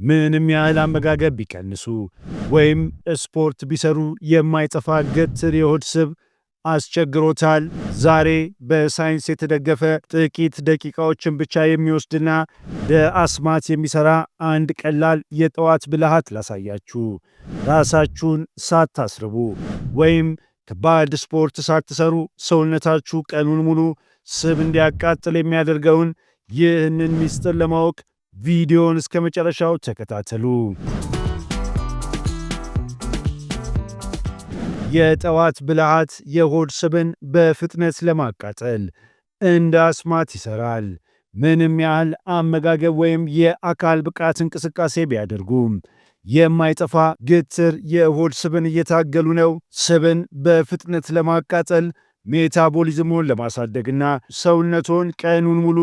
ምንም ያህል አመጋገብ ቢቀንሱ ወይም ስፖርት ቢሰሩ የማይጠፋ ገትር የሆድ ስብ አስቸግሮታል? ዛሬ በሳይንስ የተደገፈ ጥቂት ደቂቃዎችን ብቻ የሚወስድና ለአስማት የሚሰራ አንድ ቀላል የጠዋት ብልሃት ላሳያችሁ። ራሳችሁን ሳታስርቡ ወይም ከባድ ስፖርት ሳትሰሩ ሰውነታችሁ ቀኑን ሙሉ ስብ እንዲያቃጥል የሚያደርገውን ይህንን ሚስጥር ለማወቅ ቪዲዮን እስከ መጨረሻው ተከታተሉ። የጠዋት ብልሃት የሆድ ስብን በፍጥነት ለማቃጠል እንደ አስማት ይሰራል። ምንም ያህል አመጋገብ ወይም የአካል ብቃት እንቅስቃሴ ቢያደርጉም የማይጠፋ ግትር የሆድ ስብን እየታገሉ ነው። ስብን በፍጥነት ለማቃጠል ሜታቦሊዝሙን ለማሳደግና ሰውነቶን ቀኑን ሙሉ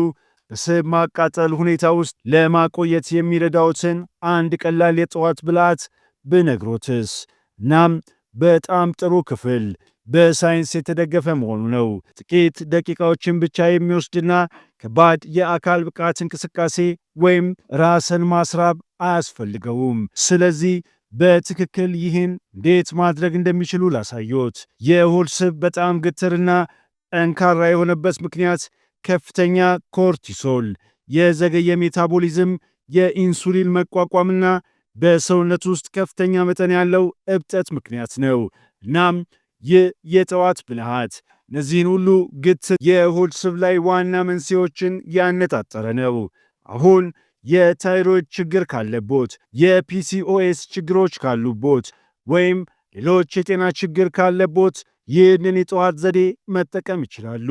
በስብ ማቃጠል ሁኔታ ውስጥ ለማቆየት የሚረዳውትን አንድ ቀላል የጠዋት ብልሃት ብነግሮትስ? እናም በጣም ጥሩ ክፍል በሳይንስ የተደገፈ መሆኑ ነው። ጥቂት ደቂቃዎችን ብቻ የሚወስድና ከባድ የአካል ብቃት እንቅስቃሴ ወይም ራስን ማስራብ አያስፈልገውም። ስለዚህ በትክክል ይህን እንዴት ማድረግ እንደሚችሉ ላሳዮት። የሆድ ስብ በጣም ግትርና ጠንካራ የሆነበት ምክንያት ከፍተኛ ኮርቲሶል፣ የዘገየ ሜታቦሊዝም፣ የኢንሱሊን መቋቋምና በሰውነት ውስጥ ከፍተኛ መጠን ያለው እብጠት ምክንያት ነው። እናም ይህ የጠዋት ብልሃት እነዚህን ሁሉ ግትር የሆድ ስብ ላይ ዋና መንስኤዎችን ያነጣጠረ ነው። አሁን የታይሮይድ ችግር ካለቦት፣ የፒሲኦኤስ ችግሮች ካሉቦት ወይም ሌሎች የጤና ችግር ካለቦት ይህንን የጠዋት ዘዴ መጠቀም ይችላሉ።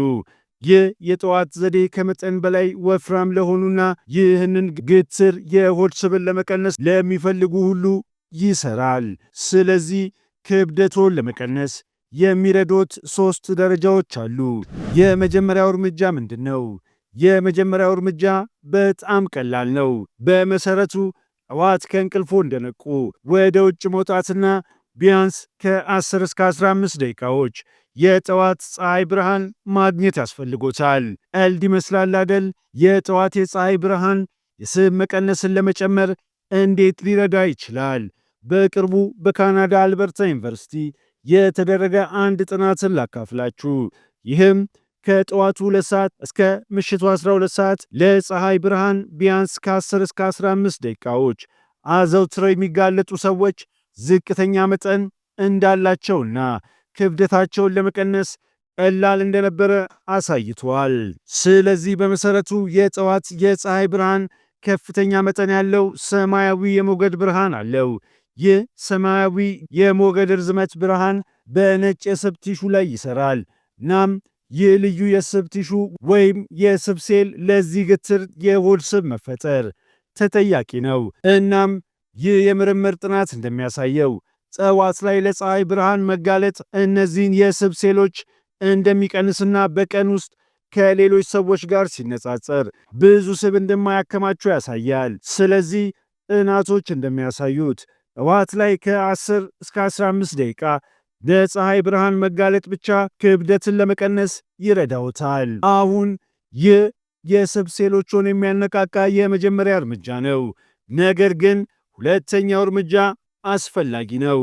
ይህ የጠዋት ዘዴ ከመጠን በላይ ወፍራም ለሆኑና ይህንን ግትር የሆድ ስብን ለመቀነስ ለሚፈልጉ ሁሉ ይሰራል። ስለዚህ ክብደቶን ለመቀነስ የሚረዶት 3 ደረጃዎች አሉ። የመጀመሪያው እርምጃ ምንድን ነው? የመጀመሪያው እርምጃ በጣም ቀላል ነው። በመሰረቱ ጠዋት ከእንቅልፎ እንደነቁ ወደ ውጭ መውጣትና ቢያንስ ከ10 እስከ 15 ደቂቃዎች የጠዋት ፀሐይ ብርሃን ማግኘት ያስፈልጎታል። ቀልድ ይመስላል አደል? የጠዋት የፀሐይ ብርሃን የስብ መቀነስን ለመጨመር እንዴት ሊረዳ ይችላል? በቅርቡ በካናዳ አልበርታ ዩኒቨርሲቲ የተደረገ አንድ ጥናትን ላካፍላችሁ። ይህም ከጠዋቱ 2 ሰዓት እስከ ምሽቱ 12 ሰዓት ለፀሐይ ብርሃን ቢያንስ ከ10 እስከ 15 ደቂቃዎች አዘውትረው የሚጋለጡ ሰዎች ዝቅተኛ መጠን እንዳላቸውና ክብደታቸውን ለመቀነስ ቀላል እንደነበረ አሳይቷል። ስለዚህ በመሰረቱ የጠዋት የፀሐይ ብርሃን ከፍተኛ መጠን ያለው ሰማያዊ የሞገድ ብርሃን አለው። ይህ ሰማያዊ የሞገድ ርዝመት ብርሃን በነጭ የስብ ቲሹ ላይ ይሰራል። እናም ይህ ልዩ የስብ ቲሹ ወይም የስብ ሴል ለዚህ ግትር የሆድ ስብ መፈጠር ተጠያቂ ነው። እናም ይህ የምርምር ጥናት እንደሚያሳየው ጠዋት ላይ ለፀሐይ ብርሃን መጋለጥ እነዚህን የስብ ሴሎች እንደሚቀንስና በቀን ውስጥ ከሌሎች ሰዎች ጋር ሲነጻጸር ብዙ ስብ እንደማያከማቸው ያሳያል። ስለዚህ ጥናቶች እንደሚያሳዩት ጠዋት ላይ ከ10 እስከ 15 ደቂቃ ለፀሐይ ብርሃን መጋለጥ ብቻ ክብደትን ለመቀነስ ይረዳውታል። አሁን ይህ የስብ ሴሎችን የሚያነቃቃ የመጀመሪያ እርምጃ ነው። ነገር ግን ሁለተኛው እርምጃ አስፈላጊ ነው።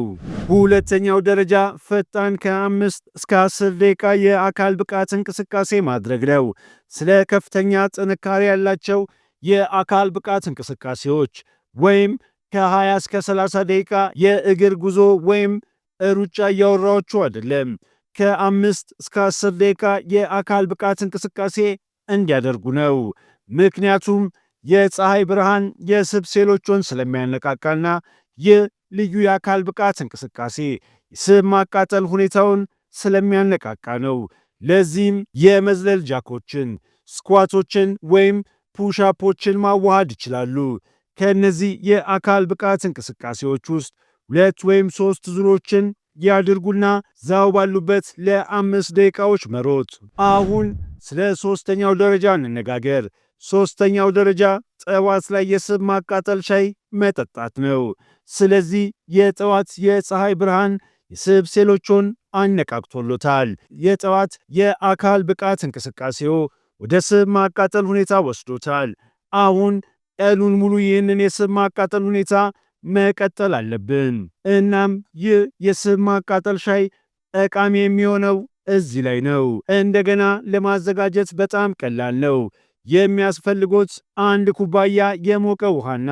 ሁለተኛው ደረጃ ፈጣን ከ5 እስከ 10 ደቂቃ የአካል ብቃት እንቅስቃሴ ማድረግ ነው። ስለ ከፍተኛ ጥንካሬ ያላቸው የአካል ብቃት እንቅስቃሴዎች ወይም ከ20 እስከ 30 ደቂቃ የእግር ጉዞ ወይም ሩጫ እያወራችሁ አይደለም። ከ5 እስከ 10 ደቂቃ የአካል ብቃት እንቅስቃሴ እንዲያደርጉ ነው። ምክንያቱም የፀሐይ ብርሃን የስብ ሴሎችን ስለሚያነቃቃና ይህ ልዩ የአካል ብቃት እንቅስቃሴ የስብ ማቃጠል ሁኔታውን ስለሚያነቃቃ ነው። ለዚህም የመዝለል ጃኮችን፣ ስኳቶችን ወይም ፑሻፖችን ማዋሃድ ይችላሉ። ከእነዚህ የአካል ብቃት እንቅስቃሴዎች ውስጥ 2 ወይም 3 ዙሮችን ያድርጉና ዛው ባሉበት ለ5 ደቂቃዎች መሮጥ። አሁን ስለ ሶስተኛው ደረጃ እንነጋገር። ሶስተኛው ደረጃ ጠዋት ላይ የስብ ማቃጠል ሻይ መጠጣት ነው። ስለዚህ የጠዋት የፀሐይ ብርሃን የስብ ሴሎችን አነቃቅቶሎታል። የጠዋት የአካል ብቃት እንቅስቃሴው ወደ ስብ ማቃጠል ሁኔታ ወስዶታል። አሁን ቀኑን ሙሉ ይህንን የስብ ማቃጠል ሁኔታ መቀጠል አለብን። እናም ይህ የስብ ማቃጠል ሻይ ጠቃሚ የሚሆነው እዚህ ላይ ነው። እንደገና ለማዘጋጀት በጣም ቀላል ነው። የሚያስፈልጎት 1 ኩባያ የሞቀ ውሃና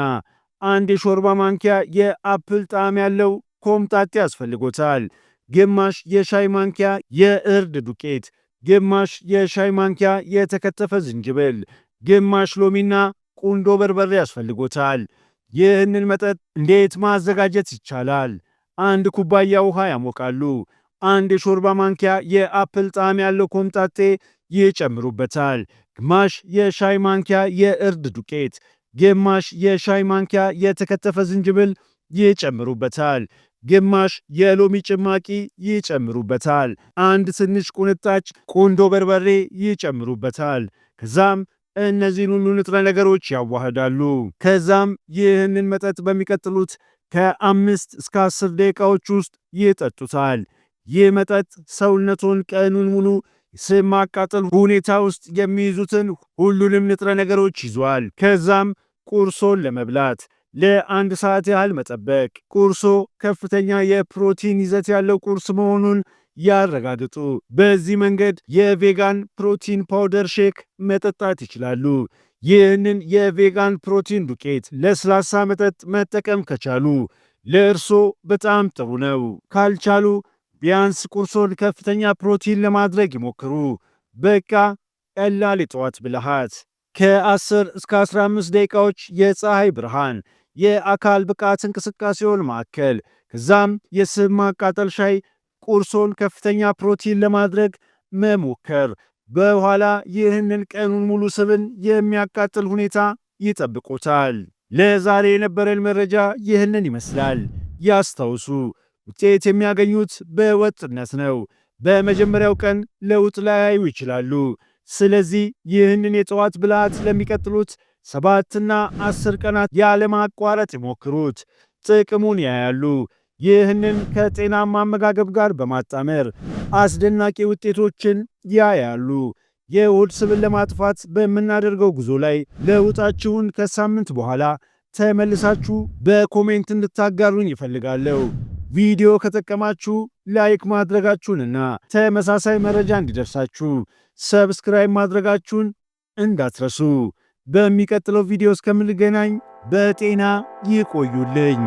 1 የሾርባ ማንኪያ የአፕል ጣዕም ያለው ኮምጣጤ ያስፈልጎታል። ግማሽ የሻይ ማንኪያ የእርድ ዱቄት፣ ግማሽ የሻይ ማንኪያ የተከተፈ ዝንጅብል፣ ግማሽ ሎሚና ቁንዶ በርበሬ ያስፈልጎታል። ይህንን መጠጥ እንዴት ማዘጋጀት ይቻላል? 1 ኩባያ ውሃ ያሞቃሉ። 1 የሾርባ ማንኪያ የአፕል ጣዕም ያለው ኮምጣጤ ይጨምሩበታል። ግማሽ የሻይ ማንኪያ የእርድ ዱቄት፣ ግማሽ የሻይ ማንኪያ የተከተፈ ዝንጅብል ይጨምሩበታል። ግማሽ የሎሚ ጭማቂ ይጨምሩበታል። 1 ትንሽ ቁንጣጭ ቁንዶ በርበሬ ይጨምሩበታል። ከዛም እነዚህን ሁሉ ንጥረ ነገሮች ያዋህዳሉ። ከዛም ይህንን መጠጥ በሚቀጥሉት ከ5 እስከ 10 ደቂቃዎች ውስጥ ይጠጡታል። ይህ መጠጥ ሰውነቶን ቀኑን ሙሉ ስብ ማቃጠል ሁኔታ ውስጥ የሚይዙትን ሁሉንም ንጥረ ነገሮች ይዟል። ከዛም ቁርሶን ለመብላት ለ1 ሰዓት ያህል መጠበቅ። ቁርሶ ከፍተኛ የፕሮቲን ይዘት ያለው ቁርስ መሆኑን ያረጋግጡ። በዚህ መንገድ የቬጋን ፕሮቲን ፓውደር ሼክ መጠጣት ይችላሉ። ይህንን የቬጋን ፕሮቲን ዱቄት ለስላሳ መጠጥ መጠቀም ከቻሉ ለእርሶ በጣም ጥሩ ነው። ካልቻሉ ቢያንስ ቁርሶን ከፍተኛ ፕሮቲን ለማድረግ ይሞክሩ። በቃ ቀላል የጠዋት ብልሃት። ከ10 እስከ 15 ደቂቃዎች የፀሐይ ብርሃን፣ የአካል ብቃት እንቅስቃሴውን ማዕከል፣ ከዛም የስብ ማቃጠል ሻይ ቁርሶን ከፍተኛ ፕሮቲን ለማድረግ መሞከር። በኋላ ይህንን ቀኑን ሙሉ ስብን የሚያቃጥል ሁኔታ ይጠብቁታል። ለዛሬ የነበረን መረጃ ይህንን ይመስላል። ያስታውሱ፣ ውጤት የሚያገኙት በወጥነት ነው። በመጀመሪያው ቀን ለውጥ ላያዩ ይችላሉ። ስለዚህ ይህንን የጠዋት ብልሃት ለሚቀጥሉት 7 እና 10 ቀናት ያለማቋረጥ ይሞክሩት። ጥቅሙን ያያሉ። ይህንን ከጤናማ አመጋገብ ጋር በማጣመር አስደናቂ ውጤቶችን ያያሉ። የሆድ ስብን ለማጥፋት በምናደርገው ጉዞ ላይ ለውጣችሁን ከሳምንት በኋላ ተመልሳችሁ በኮሜንት እንድታጋሩኝ ይፈልጋለሁ። ቪዲዮ ከጠቀማችሁ ላይክ ማድረጋችሁንና ተመሳሳይ መረጃ እንዲደርሳችሁ ሰብስክራይብ ማድረጋችሁን እንዳትረሱ። በሚቀጥለው ቪዲዮ እስከምንገናኝ በጤና ይቆዩልኝ።